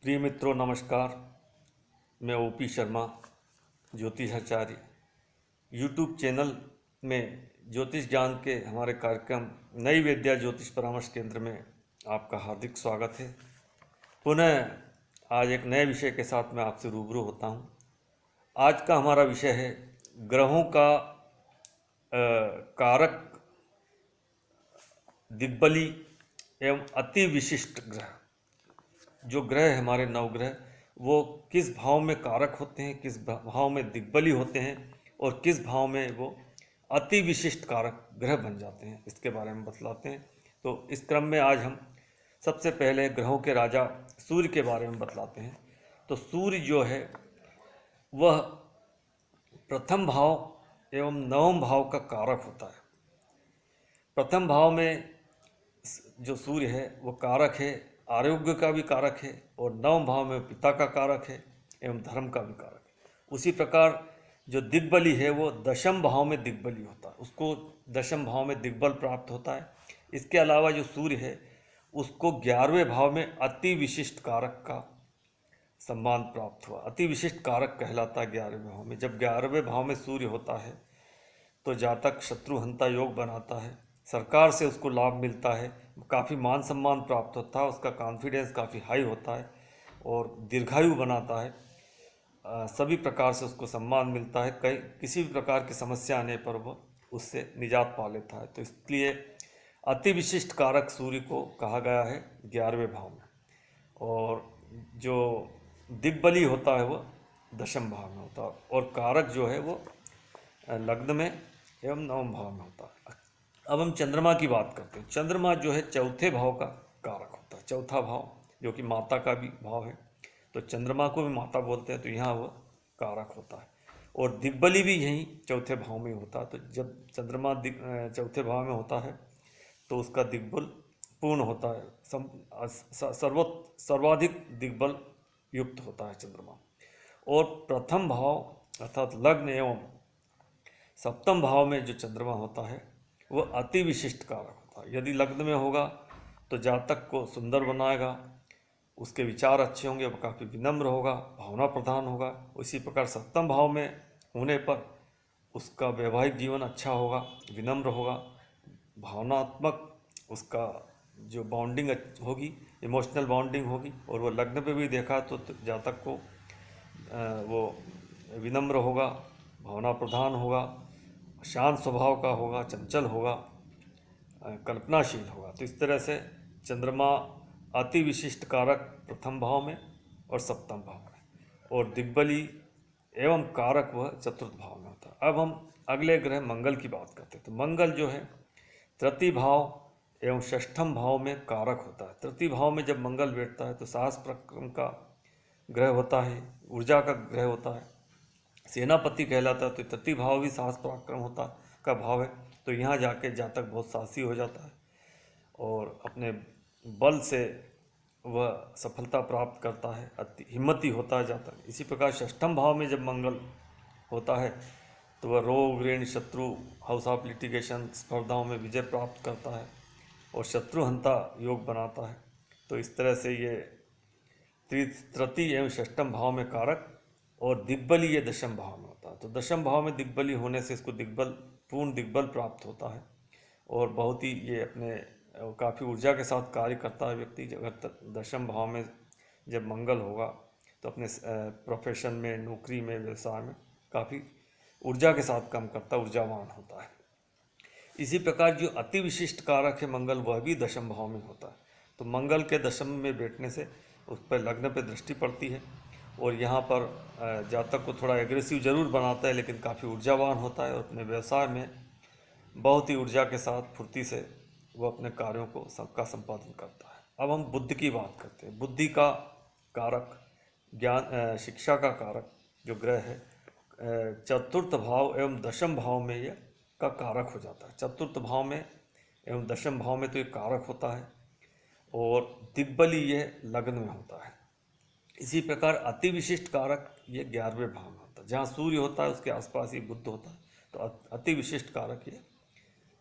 प्रिय मित्रों नमस्कार। मैं ओपी शर्मा ज्योतिषाचार्य यूट्यूब चैनल में ज्योतिष ज्ञान के हमारे कार्यक्रम नई विद्या ज्योतिष परामर्श केंद्र में आपका हार्दिक स्वागत है। पुनः आज एक नए विषय के साथ मैं आपसे रूबरू होता हूं। आज का हमारा विषय है ग्रहों का कारक दिग्बली एवं अति विशिष्ट ग्रह। जो ग्रह है हमारे नवग्रह, वो किस भाव में कारक होते हैं, किस भाव में दिग्बली होते हैं और किस भाव में वो अति विशिष्ट कारक ग्रह बन जाते हैं, इसके बारे में बतलाते हैं। तो इस क्रम में आज हम सबसे पहले ग्रहों के राजा सूर्य के बारे में बतलाते हैं। तो सूर्य जो है वह प्रथम भाव एवं नवम भाव का कारक होता है। प्रथम भाव में जो सूर्य है वो कारक है, आरोग्य का भी कारक है, और नवम भाव में पिता का कारक है एवं धर्म का भी कारक है। उसी प्रकार जो दिग्बली है वो दशम भाव में दिग्बली होता है, उसको दशम भाव में दिग्बल प्राप्त होता है। इसके अलावा जो सूर्य है उसको 11वें भाव में अति विशिष्ट कारक का सम्मान प्राप्त हुआ। अति विशिष्ट कारक कहलाता है 11वें भाव में। जब 11वें भाव में सूर्य होता है तो जातक शत्रुहंता योग बनाता है, सरकार से उसको लाभ मिलता है, काफ़ी मान सम्मान प्राप्त होता है, उसका कॉन्फिडेंस काफ़ी हाई होता है और दीर्घायु बनाता है। सभी प्रकार से उसको सम्मान मिलता है। कई किसी भी प्रकार की समस्या आने पर वह उससे निजात पा लेता है। तो इसलिए अति विशिष्ट कारक सूर्य को कहा गया है 11वें भाव में। और जो दिग्बली होता है वह दशम भाव में होता है, और कारक जो है वो लग्न में एवं नवम भाव में होता है। अब हम चंद्रमा की बात करते हैं। चंद्रमा जो है चौथे भाव का कारक होता है। चौथा भाव जो कि माता का भी भाव है, तो चंद्रमा को भी माता बोलते हैं, तो यहाँ वह कारक होता है। और दिग्बली भी यहीं चौथे भाव में होता है। तो जब चंद्रमा चौथे भाव में होता है तो उसका दिग्बल पूर्ण होता है, सर्वाधिक दिग्बल युक्त होता है चंद्रमा। और प्रथम भाव अर्थात लग्न एवं सप्तम भाव में जो चंद्रमा होता है वह अति विशिष्ट कारक होता है। यदि लग्न में होगा तो जातक को सुंदर बनाएगा, उसके विचार अच्छे होंगे, वह काफ़ी विनम्र होगा, भावना प्रधान होगा। उसी प्रकार सप्तम भाव में होने पर उसका वैवाहिक जीवन अच्छा होगा, विनम्र होगा, भावनात्मक उसका जो बॉन्डिंग होगी, इमोशनल बॉन्डिंग होगी। और वो लग्न पे भी देखा तो जातक को वो विनम्र होगा, भावना प्रधान होगा, शांत स्वभाव का होगा, चंचल होगा, कल्पनाशील होगा। तो इस तरह से चंद्रमा अति विशिष्ट कारक प्रथम भाव में और सप्तम भाव में, और दिग्बली एवं कारक वह चतुर्थ भाव में होता है। अब हम अगले ग्रह मंगल की बात करते हैं। तो मंगल जो है तृतीय भाव एवं षष्ठम भाव में कारक होता है। तृतीय भाव में जब मंगल बैठता है तो साहस पराक्रम का ग्रह होता है, ऊर्जा का ग्रह होता है, सेनापति कहलाता है। तो तृतीय भाव भी साहस पराक्रम होता का भाव है। तो यहाँ जाके जातक बहुत साहसी हो जाता है और अपने बल से वह सफलता प्राप्त करता है, अति हिम्मती होता है जातक। इसी प्रकार षष्ठम भाव में जब मंगल होता है तो वह रोग ऋण शत्रु हाउस ऑफ लिटिगेशन स्पर्धाओं में विजय प्राप्त करता है और शत्रुहंता योग बनाता है। तो इस तरह से ये तृतीय एवं षष्ठम भाव में कारक, और दिग्बली ये दशम भाव में होता है। तो दशम भाव में दिग्बली होने से इसको दिग्बल पूर्ण दिग्बल प्राप्त होता है और बहुत ही ये अपने काफ़ी ऊर्जा के साथ कार्य करता है व्यक्ति। अगर दशम भाव में जब मंगल होगा तो अपने प्रोफेशन में, नौकरी में, व्यवसाय में काफ़ी ऊर्जा के साथ काम करता है, ऊर्जावान होता है। इसी प्रकार जो अति विशिष्ट कारक है मंगल, वह भी दशम भाव में होता है। तो मंगल के दशम में बैठने से उस पर लग्न पर दृष्टि पड़ती है और यहाँ पर जातक को थोड़ा एग्रेसिव जरूर बनाता है, लेकिन काफ़ी ऊर्जावान होता है और अपने व्यवसाय में बहुत ही ऊर्जा के साथ फुर्ती से वो अपने कार्यों को सबका संपादन करता है। अब हम बुद्धि की बात करते हैं। बुद्धि का कारक, ज्ञान शिक्षा का कारक जो ग्रह है चतुर्थ भाव एवं दशम भाव में यह का कारक हो जाता है। चतुर्थ भाव में एवं दशम भाव में तो ये कारक होता है और दिग्बली ये लग्न में होता है। इसी प्रकार अति विशिष्ट कारक ये 11वें भाव में होता है। जहाँ सूर्य होता है उसके आसपास ही बुध होता है, तो अति विशिष्ट कारक ये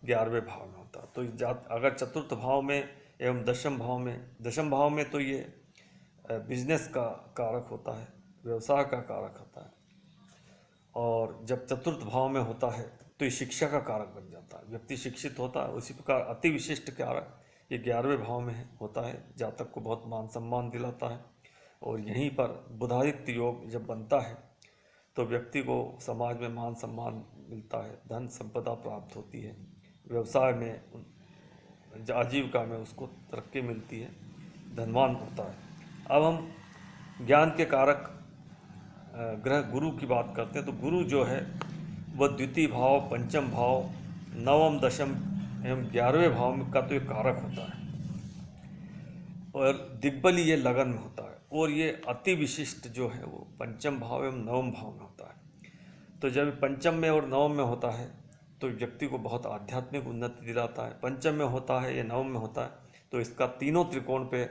11वें भाव में होता है। तो अगर चतुर्थ भाव में एवं दशम भाव में तो ये बिजनेस का कारक होता है, व्यवसाय का कारक होता है। और जब चतुर्थ भाव में होता है तो ये शिक्षा का कारक बन जाता है, व्यक्ति शिक्षित होता है। उसी प्रकार अति विशिष्ट कारक ये 11वें भाव में होता है, जातक को बहुत मान सम्मान दिलाता है। और यहीं पर बुधादित्य योग जब बनता है तो व्यक्ति को समाज में मान सम्मान मिलता है, धन संपदा प्राप्त होती है, व्यवसाय में आजीविका में उसको तरक्की मिलती है, धनवान होता है। अब हम ज्ञान के कारक ग्रह गुरु की बात करते हैं। तो गुरु जो है वह द्वितीय भाव, पंचम भाव, नवम, दशम एवं 11वें भाव में का तो एक कारक होता है। और दिग्बली ये लगन में होता है। और ये अति विशिष्ट जो है वो पंचम भाव एवं नवम भाव में होता है। तो जब पंचम में और नवम में होता है तो व्यक्ति को बहुत आध्यात्मिक उन्नति दिलाता है। पंचम में होता है या नवम में होता है तो इसका तीनों त्रिकोण पे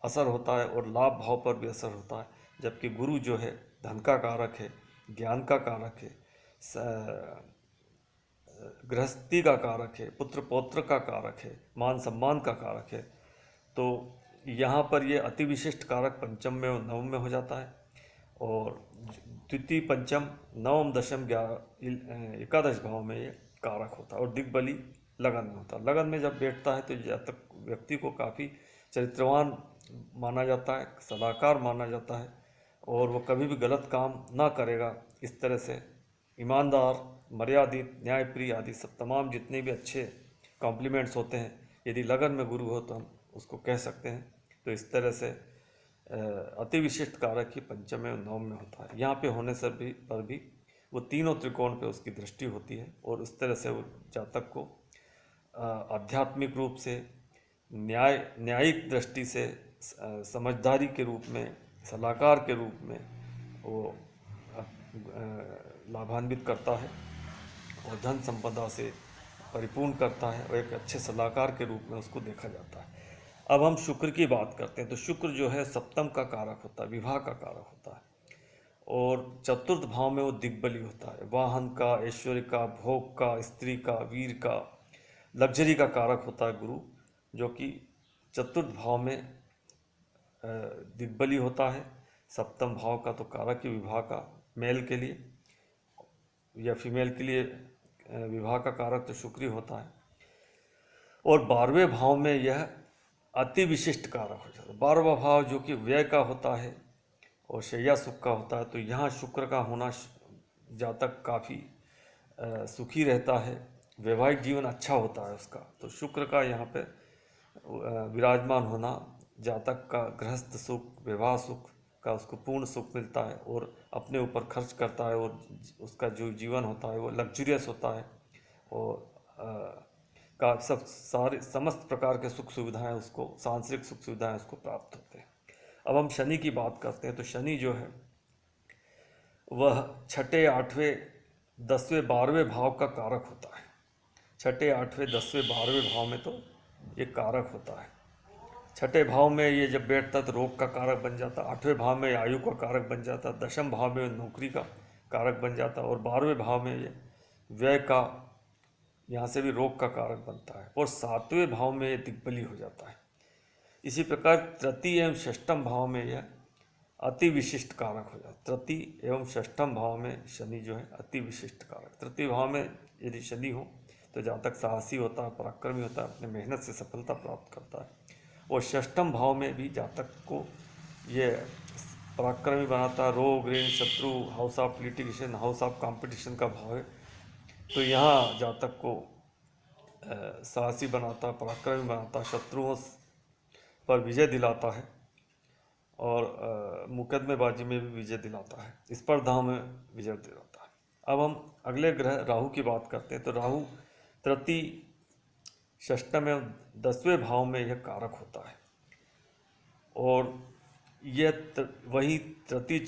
असर होता है और लाभ भाव पर भी असर होता है। जबकि गुरु जो है धन का कारक है, ज्ञान का कारक है, गृहस्थी का कारक है, पुत्र पौत्र का कारक है, मान सम्मान का कारक है। तो यहाँ पर ये अति विशिष्ट कारक पंचम में और नवम में हो जाता है। और द्वितीय, पंचम, नवम, दशम, 11, 11 भाव में ये कारक होता है। और दिग्बली लगन में होता है। लगन में जब बैठता है तो जातक व्यक्ति को काफ़ी चरित्रवान माना जाता है, सलाहकार माना जाता है और वो कभी भी गलत काम ना करेगा। इस तरह से ईमानदार, मर्यादित, न्यायप्रिय आदि सब तमाम जितने भी अच्छे कॉम्प्लीमेंट्स होते हैं, यदि लगन में गुरु हो तो हम उसको कह सकते हैं। तो इस तरह से अति विशिष्ट कारक ही पंचम एवं नवम में होता है। यहाँ पे होने से भी वो तीनों त्रिकोण पे उसकी दृष्टि होती है और उस तरह से वो जातक को आध्यात्मिक रूप से, न्यायिक दृष्टि से, समझदारी के रूप में, सलाहकार के रूप में वो लाभान्वित करता है और धन संपदा से परिपूर्ण करता है और एक अच्छे सलाहकार के रूप में उसको देखा जाता है। अब हम शुक्र की बात करते हैं। तो शुक्र जो है सप्तम का कारक होता है, विवाह का कारक होता है और चतुर्थ भाव में वो दिग्बली होता है। वाहन का, ऐश्वर्य का, भोग का, स्त्री का, वीर का, लग्जरी का कारक होता है गुरु, जो कि चतुर्थ भाव में दिग्बली होता है। सप्तम भाव का तो कारक ही विवाह का, मेल के लिए या फीमेल के लिए विवाह का कारक तो शुक्र ही होता है। और 12वें भाव में यह अति विशिष्ट कारक हो जाता है। 12वां भाव जो कि व्यय का होता है और शैया सुख का होता है। तो यहाँ शुक्र का होना जातक काफ़ी सुखी रहता है, वैवाहिक जीवन अच्छा होता है उसका। तो शुक्र का यहाँ पे विराजमान होना जातक का गृहस्थ सुख, विवाह सुख का उसको पूर्ण सुख मिलता है और अपने ऊपर खर्च करता है और उसका जो जीवन होता है वो लग्जरियस होता है और का सारे समस्त प्रकार के सुख सुविधाएं उसको, सांसारिक सुख सुविधाएं उसको प्राप्त होते हैं। अब हम शनि की बात करते हैं। तो शनि जो है वह छठे, 8वें, 10वें, 12वें भाव का कारक होता है। छठे, 8वें, 10वें, 12वें भाव में तो ये कारक होता है। छठे भाव में ये जब बैठता है तो रोग का कारक बन जाता है, 8वें भाव में आयु का कारक बन जाता है, दशम भाव में नौकरी का कारक बन जाता है और 12वें भाव में ये व्यय का, यहाँ से भी रोग का कारक बनता है और 7वें भाव में ये दिग्बली हो जाता है। इसी प्रकार तृतीय एवं षष्ठम भाव में यह अति विशिष्ट कारक हो जाता है। तृतीय एवं षष्ठम भाव में शनि जो है अति विशिष्ट कारक। तृतीय भाव में यदि शनि हो तो जातक साहसी होता है, पराक्रमी होता है, अपने मेहनत से सफलता प्राप्त करता है। और षष्ठम भाव में भी जातक को ये पराक्रमी बनाता है। रोग, ऋण, शत्रु, house of litigation, house of competition का भाव है। तो यहाँ जातक को साहसी बनाता है, पराक्रमी बनाता है, शत्रुओं पर विजय दिलाता है और मुकदमेबाजी में भी विजय दिलाता है, स्पर्धाओं में विजय दिलाता है। अब हम अगले ग्रह राहु की बात करते हैं। तो राहु तृतीय, षष्ठम एवं 10वें भाव में यह कारक होता है और यह वही तृतीय,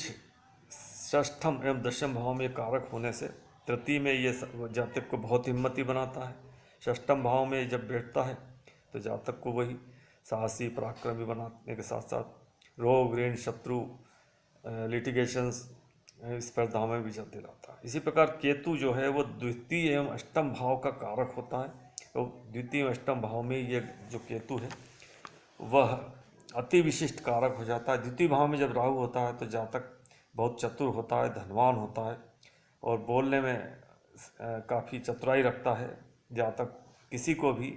षष्ठम एवं दशम भाव में कारक होने से तृतीय में ये जातक को बहुत हिम्मती बनाता है। षष्ठम भाव में जब बैठता है तो जातक को वही साहसी, पराक्रमी बनाने के साथ साथ रोग, ऋण, शत्रु, लिटिगेशंस, स्पर्धाओं में विजय दिलाता है। इसी प्रकार केतु जो है वो द्वितीय एवं अष्टम भाव का कारक होता है। तो द्वितीय एवं अष्टम भाव में ये जो केतु है वह अति विशिष्ट कारक हो जाता है। द्वितीय भाव में जब राहु होता है तो जातक बहुत चतुर होता है, धनवान होता है और बोलने में काफ़ी चतुराई रखता है। जातक किसी को भी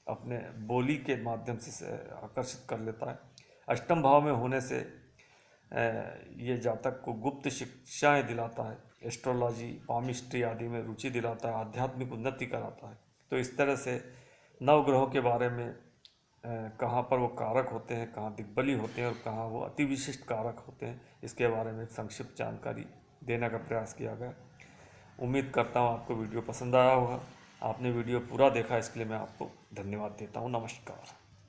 अपने बोली के माध्यम से आकर्षित कर लेता है। अष्टम भाव में होने से ये जातक को गुप्त शिक्षाएं दिलाता है, एस्ट्रोलॉजी, पामिस्ट्री आदि में रुचि दिलाता है, आध्यात्मिक उन्नति कराता है। तो इस तरह से नवग्रहों के बारे में कहाँ पर वो कारक होते हैं, कहाँ दिग्बली होते हैं और कहाँ वो अति विशिष्ट कारक होते हैं, इसके बारे में एक संक्षिप्त जानकारी देने का प्रयास किया गया। उम्मीद करता हूँ आपको वीडियो पसंद आया होगा। आपने वीडियो पूरा देखा, इसके लिए मैं आपको धन्यवाद देता हूँ। नमस्कार।